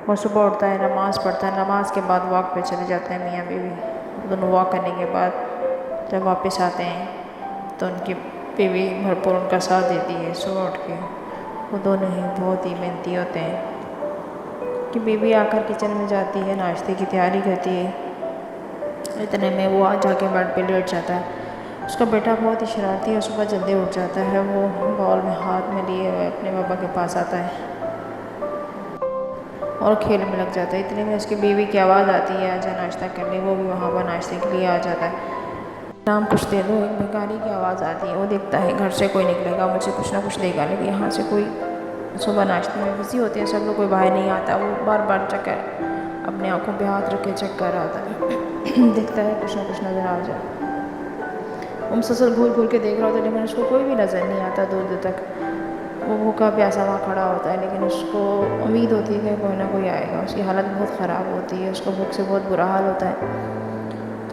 वो सुबह उठता है, नमाज़ पढ़ता है, नमाज के बाद वॉक पे चले जाते हैं मियाँ बीवी। दोनों वॉक करने के बाद जब वापस आते हैं तो उनकी बीवी भरपूर उनका साथ देती है। सुबह उठ के वो दोनों ही बहुत ही मेहनती होते हैं कि बीवी आकर किचन में जाती है, नाश्ते की तैयारी करती है, इतने में वो आ जाके बेड पे लेट जाता है। उसका बेटा बहुत ही शरारती है, सुबह जल्दी उठ जाता है। वो बॉल में हाथ में लिए हुए अपने पापा के पास आता है और खेल में लग जाता है। इतने में उसकी बीवी की आवाज़ आती है, आजा नाश्ता कर ले। वो भी वहाँ पर नाश्ते के लिए आ जाता है। नाम कुछ दे दो। एक भिखारी की आवाज़ आती है। वो देखता है घर से कोई निकलेगा, मुझे कुछ ना कुछ देगा, लेकिन यहाँ से कोई, सुबह नाश्ते में बिजी होते हैं सब लोग, कोई बाहर नहीं आता। वो बार बार चक्कर, अपने आँखों पे हाथ रख के चेक कर रहा था देखता है कुछ ना कुछ नज़र आ जाए। वो मुसलसल घूर घूर के देख रहा होता है, लेकिन उसको कोई भी नज़र नहीं आता दूर दूर तक। वो भूखा प्यासा वहाँ खड़ा होता है, लेकिन उसको उम्मीद होती है कि कोई ना कोई आएगा। उसकी हालत बहुत ख़राब होती है, उसको भूख से बहुत बुरा हाल होता है।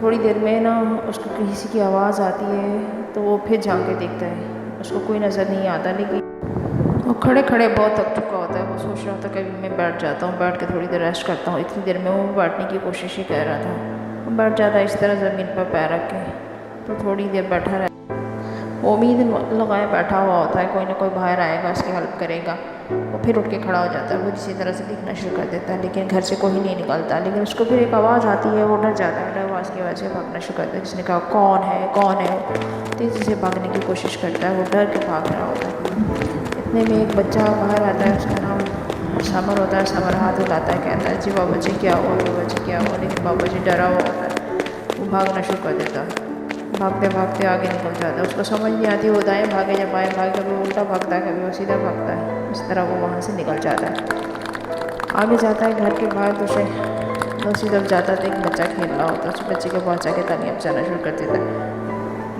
थोड़ी देर में ना उसको किसी की आवाज़ आती है, तो वो फिर झाँक के देखता है, उसको कोई नज़र नहीं आता। लेकिन वो खड़े खड़े बहुत थक चुका होता है। वो सोच रहा था कि मैं बैठ जाता हूँ, बैठ के थोड़ी देर रेस्ट करता हूँ। इतनी देर में वो बैठने की कोशिश ही कर रहा था। वो बैठ जाता है इस तरह ज़मीन पर पैर रख के, तो थोड़ी देर बैठा रहा। वो उम्मीद लगाए बैठा हुआ होता है कोई ना कोई बाहर आएगा, उसकी हेल्प करेगा। वो फिर उठ के खड़ा हो जाता है। वो किसी तरह से दिखना शुरू कर देता है, लेकिन घर से कोई नहीं निकलता। लेकिन उसको फिर एक आवाज़ आती है, वो डर जाता है। आवाज़ की वजह से भागना शुरू करता है। जिसने कहा कौन है कौन है, तेज़ी से भागने की कोशिश करता है। वो डर के भाग रहा होता है। इतने में एक बच्चा बाहर आता है, उसका नाम समर होता है। समर हाथ हिलाता है, कहता है जी बाबा जी क्या हुआ, बाबा जी क्या हुआ। लेकिन बाबा जी डरा हुआ होता है। वो भागना शुरू कर देता है, भागते भागते आगे निकल जाता है। उसको समझ नहीं आती वो दाएँ भागे या बाएँ भागे, कभी उल्टा भागता है, कभी वो सीधा भागता है। इस तरह वो वहाँ से निकल जाता है, आगे जाता है। घर के बाहर दूसरी तरफ जाता है तो एक बच्चा खेल रहा होता है। उस बच्चे के पास जाके तालियां बजाना शुरू कर देता है।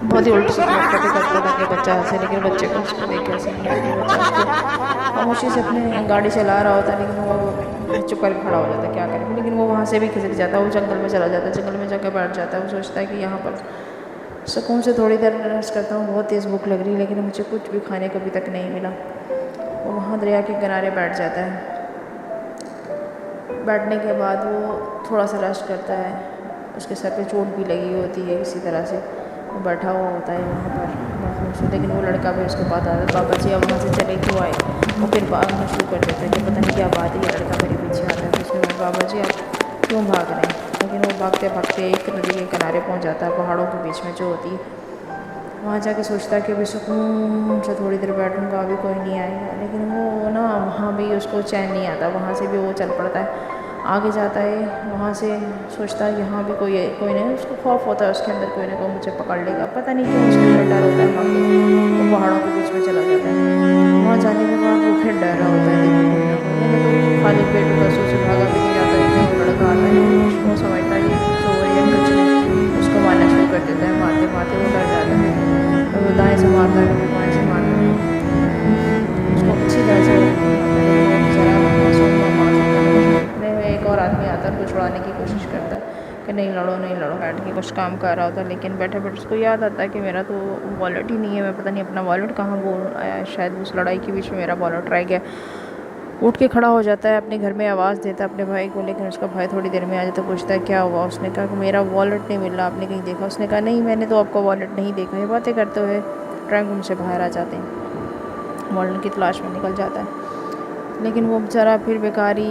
बहुत ही उल्टी सी हरकतें करता था कि बच्चा हंसे, लेकिन बच्चे को उसको देख के हंसी नहीं आती। बच्चा उसको खामोशी से अपने गाड़ी चला रहा होता है, लेकिन वो चुप कर खड़ा हो जाता है, क्या करे। लेकिन वो वहाँ से भी खिसक जाता है, वो जंगल में चला जाता है। जंगल में जाकर बैठ जाता है। वो सोचता है कि यहाँ पर सुकून से थोड़ी देर रेस्ट करता हूँ, बहुत तेज़ भूख लग रही है, लेकिन मुझे कुछ भी खाने को अभी तक नहीं मिला। वो वहाँ दरिया के किनारे बैठ जाता है। बैठने के बाद वो थोड़ा सा रेस्ट करता है। उसके सर पे चोट भी लगी होती है किसी तरह से। वो बैठा हुआ होता है वहाँ पर मखमूस से, लेकिन वो लड़का भी उसके पास आता है। बाबा जी अब वहाँ से चले क्यों आए। वो फिर भागना शुरू कर देता है कि पता नहीं क्या बात है, ये लड़का मेरे पीछे आता है। तो उसमें बाबा जी आप क्यों भाग रहे हैं। लेकिन वो भागते भागते एक नदी के किनारे पहुँच जाता है, पहाड़ों के बीच में जो होती है। वहाँ जाके सोचता है कि अभी सुकून से थोड़ी देर बैठूंगा, अभी कोई नहीं आएगा। लेकिन वो ना वहाँ भी उसको चैन नहीं आता। वहाँ से भी वो चल पड़ता है, आगे जाता है। वहाँ से सोचता है यहाँ भी कोई नहीं। उसको खौफ होता है उसके अंदर, कोई ना कोई मुझे पकड़ लेगा। पता नहीं क्यों उसके अंदर डर होता है। वहाँ पे वो पहाड़ों के बीच में चला जाता है। वहाँ जाने के बाद वो फिर डर रहा होता है, लेकिन कोई ना कोई तो खाली पेट का सोच भागा भी नहीं जाता। इतना वो लड़का आता है, वो समझता है ये चोर या कुछ नहीं, उसको मारना शुरू कर देता है। मारते मारते वो डर जाता है, तो वो दाएँ से मारता है, कभी बाएँ से मारता है। उसको अच्छी तरह से ज़रा मासूम और मासूम इतने में एक और आदमी आता है, उसको छुड़ाने की कोशिश करता है कि नहीं लड़ो नहीं लड़ो। बैठ के कुछ काम कर रहा होता है, लेकिन बैठे बैठे उसको याद आता है कि मेरा तो वॉलेट ही नहीं है। मैं पता नहीं अपना वॉलेट कहाँ भूल आया, शायद उस लड़ाई के बीच में मेरा वॉलेट रह गया। उठ के खड़ा हो जाता है, अपने घर में आवाज़ देता है अपने भाई को, लेकिन उसका भाई थोड़ी देर में आ जाता है। पूछता है क्या हुआ। उसने कहा कि मेरा वॉलेट नहीं मिल रहा, आपने कहीं देखा। उसने कहा नहीं मैंने तो आपका वॉलेट नहीं देखा। ये बातें करते हुए ट्रंक रूम से बाहर आ जाते हैं, वॉलेट की तलाश में निकल जाता है। लेकिन वो बेचारा फिर बेकारी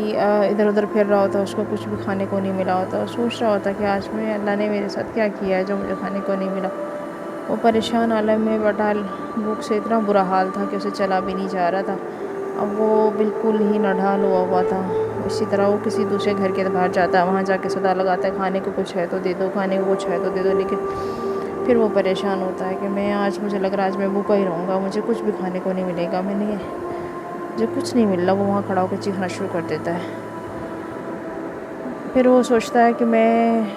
इधर उधर फिर रहा होता है, उसको कुछ भी खाने को नहीं मिला होता। सोच रहा होता कि आज में अल्लाह ने मेरे साथ क्या किया है जो मुझे खाने को नहीं मिला। वो परेशान आलम में बटाल भूख से इतना बुरा हाल था कि उसे चला भी नहीं जा रहा था। अब वो बिल्कुल ही नढाल हुआ था। इसी तरह वो किसी दूसरे घर के बाहर जाता है, वहाँ जाके सदा लगाता है खाने को कुछ है तो दे दो, खाने को कुछ है तो दे दो। लेकिन फिर वो परेशान होता है कि मैं आज, मुझे लग रहा है आज मैं भूखा ही रहूँगा, मुझे कुछ भी खाने को नहीं मिलेगा। मैंने जो कुछ नहीं मिल रहा, वो वहाँ खड़ा होकर चीखना शुरू कर देता है। फिर वो सोचता है कि मैं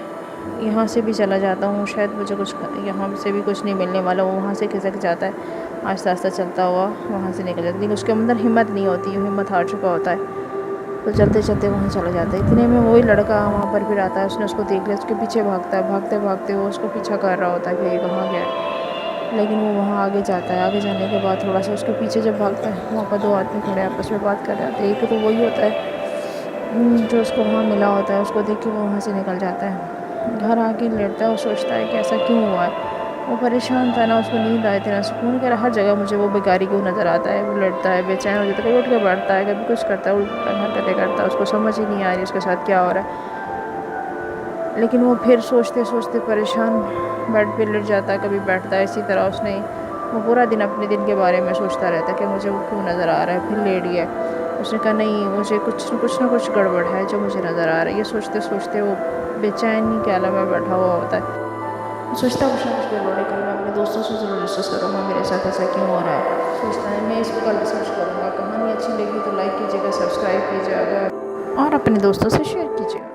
यहाँ से भी चला जाता हूँ, शायद मुझे कुछ यहाँ से भी कुछ नहीं मिलने वाला। वो वहाँ से खिसक जाता है, आहिस्ता आहिस्ता चलता हुआ वहाँ से निकल जाता है। लेकिन उसके अंदर हिम्मत नहीं होती, हिम्मत हार चुका होता है। तो चलते चलते वहाँ चला जाता है। इतने में वही लड़का वहाँ पर फिर आता है, उसने उसको देख लिया, उसके पीछे भागता है। भागते भागते वो उसको पीछा कर रहा होता है कि ये कहाँ गया है। लेकिन वो वहाँ आगे जाता है। आगे जाने के बाद थोड़ा सा उसके पीछे जब भागता है, वहाँ पर दो आदमी खड़े आपस में बात कर रहे होते हैं। एक तो वही होता है जो उसको वहाँ मिला होता है उसको देख के वो वहाँ से निकल जाता है। घर आके लेटता है और सोचता है कि ऐसा क्यों हुआ है। वो परेशान था, ना उसको नींद आई थी ना सुकून। कर हर जगह मुझे वो बेकारी क्यों नज़र आता है। वो लड़ता है, बेचैन हो जाता है, कभी उठ के बैठता है, कभी कुछ करता है, उल्टा हरकतें करता है। उसको समझ ही नहीं आ रही उसके साथ क्या हो रहा है। लेकिन वो फिर सोचते सोचते परेशान बेड पे लेट जाता है, कभी बैठता है। इसी तरह उसने वो पूरा दिन अपने दिन के बारे में सोचता रहता है कि मुझे वो क्यों नज़र आ रहा है। फिर लेट गया। उसने कहा नहीं, मुझे कुछ ना कुछ गड़बड़ है जो मुझे नज़र आ रहा है। ये सोचते सोचते वो बेचैनी के आलम में बैठा हुआ होता है। सोचता कुछ ना कुछ गड़बड़ है, कल मैं अपने दोस्तों से ज़रूर डिस्कस करूँगा मेरे साथ ऐसा क्यों हो रहा है। सोचता है मैं इसको कल रिसर्च करूँगा। कहानी अच्छी लगी तो लाइक कीजिएगा, सब्सक्राइब कीजिएगा और अपने दोस्तों से शेयर कीजिएगा।